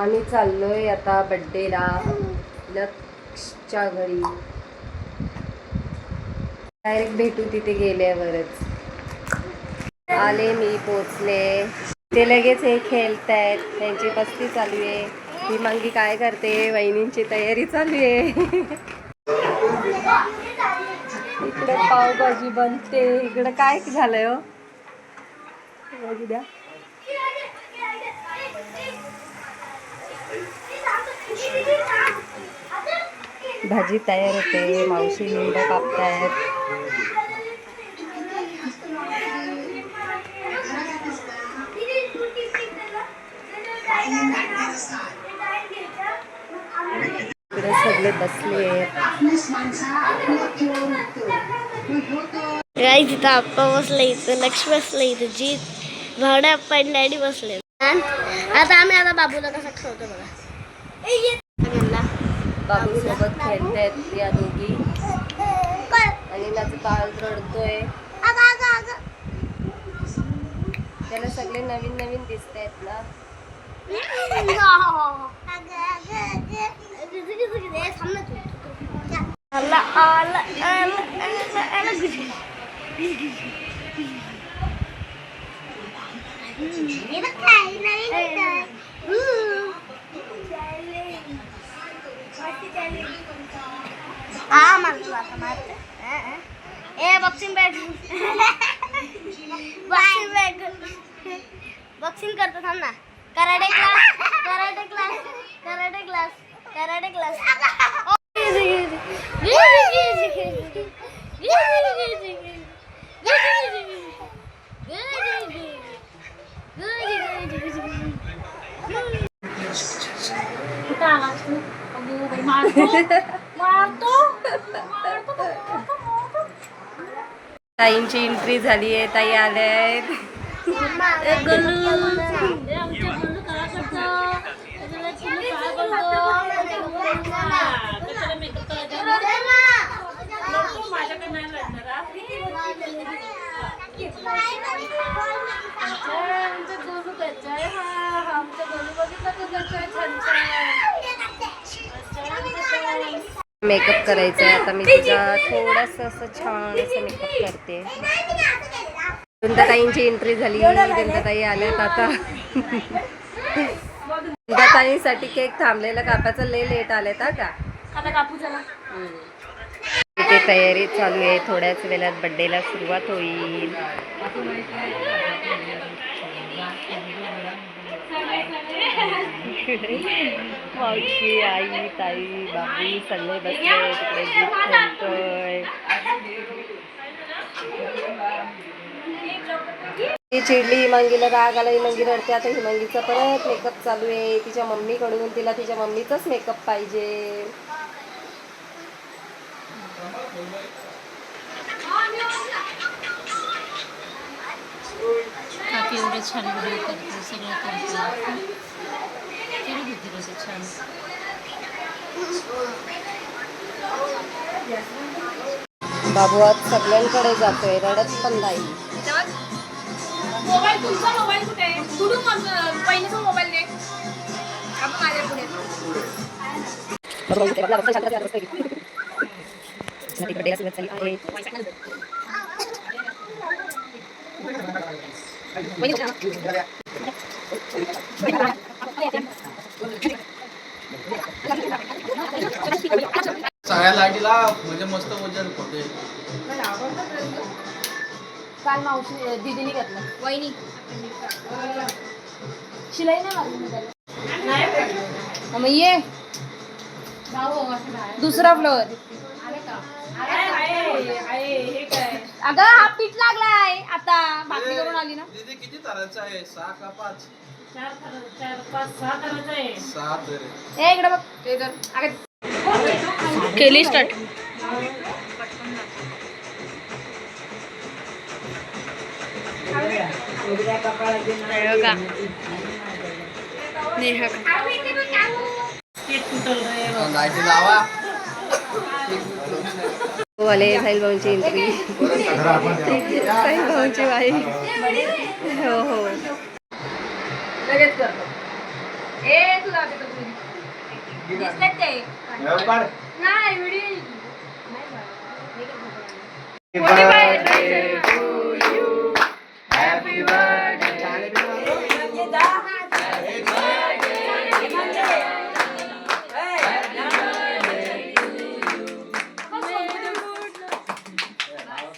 आम्ही चाललोय आता बड्डेला लक्षच्या घरी. डायरेक्ट भेटू तिथे गेल्यावरच. आले मी पोचले. ते लगेच हे खेळतायत, त्यांची मस्ती चालू आहे. ही मंगी काय करते, वहिनींची तयारी चालू आहे. इकडे पावभाजी बनते. इकडे काय झालंय हो, बघू द्या. भाजी तयार होते, मावशी लिंब कापतायत. इकडे सगळे बसले आहेत. तिथं आप्पा बसले, इथं लक्ष्मी बसले, इथं जीत भावड्या आप्पा आणि डॅडी बसले. आता आम्ही आता बाबूला कसं ठेवतो बघा. बाबू सोबत खेळतायत या दोघी. आणि माझं बाळ रडतोय. त्याला सगळे नवीन नवीन दिसत आहेत ना. बॉक्सिंग बॅग बॉक्सिंग करतो थांब ना. Karate class karate class karate class karate class. ताईंची एंट्री झाली आहे. ताई आल्या आहेत. मेकअप करायचा आहे आता. मी तिचा थोडंसं असं छान असं मेकअप करते. वृंदाताईंची एंट्री झाली. वृंदाताई आल्यात आता. वृंदाताईंसाठी केक थांबलेला कापायचं लय लेट आलेत का. इथे तयारी चालू आहे. थोड्याच वेळात बड्डेला सुरुवात होईल. मावशी, आई, ताई, बाबू सगळे बसले तिकडे. जीत खेळतोय. ती चिडली, मंगीला राग आला, मंगी रडते. आता ही मंगीचा परत मेकअप चालू आहे तिच्या मम्मीकडून. तिला तिच्या मम्मीचाच मेकअप पाहिजे. काकी एवढे छान व्हिडिओ करते, सगळं करते. केली होती कसं छान. बाबू आज सगळ्यांकडे जातोय, रडत पण नाही. मोबाईल तुमचा मोबाईल कुठे आहे? कुठून पहिल्याचा मोबाईल दे. आपण माझ्या पुढे सगळ्या लाईटीला म्हणजे मस्त वजन होते. काल मावशी दीदीने घेतलं. वहिनी शिलाई नाही मारली मग ये दुसरा फ्लोअर. अगं हा पीठ लागलाय आता. भाकरी करून आली ना. दीदी किती तराचा आहे? 6 का 5? 4 5 6 करायचं आहे. 7 रे. ए इकडे बघ. ते कर. अगं केली स्टार्ट. लाईटी लावा. वाले साहिल भाऊंची एंट्री. साहिल भाऊंची वाई. हो हो लगेच करतो.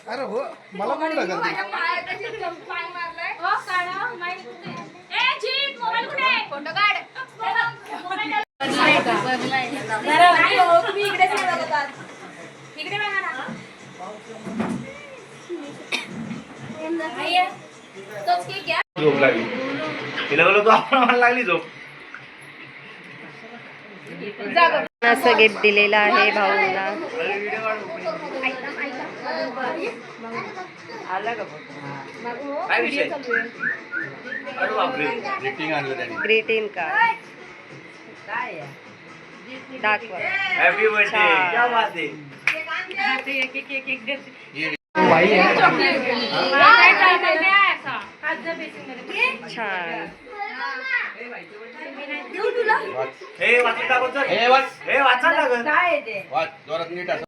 अरे हो मला पण लागल झोप लागली तिला बोलतो आपण लागली झोप असं गिफ्ट दिलेलं आहे भाऊला. काय विषय अरे बापरे ग्रीटिंग आणलं त्याने ग्रीटिंग कार्ड दाखवा. हॅपी बर्थडे क्या बात आहे छान. हे वाचून टाकत हे वाचा लागत वाच जोरात नीट असं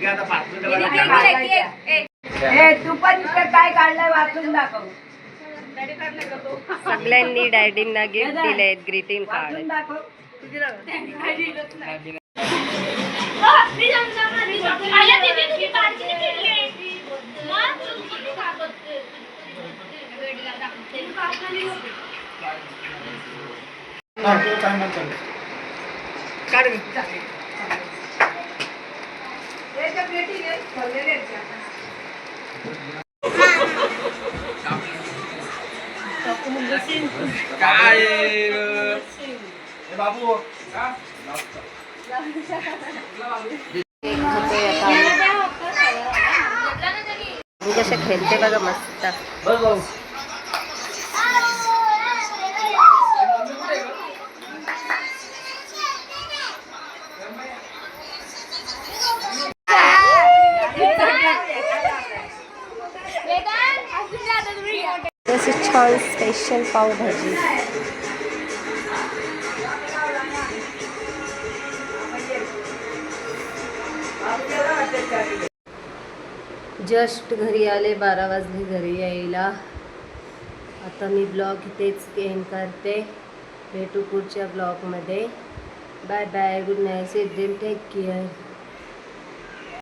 आता 5 मिनिटं तू पण काय काढलंय वाचून दाखव. सगळ्यांनी डॅडींना गिफ्ट दिले ग्रीटिंग कार्ड. दाखव. काय म्हणतो काय बाबू का कसे खेळते बघा मस्त. अशी छान स्पेशल पावभाजी. जस्ट घरी आले, 12 वाजले घरी यायला. आता मी ब्लॉग इथेच एंड करते. भेटू पुढच्या ब्लॉगमध्ये. Bye bye, good night, take care.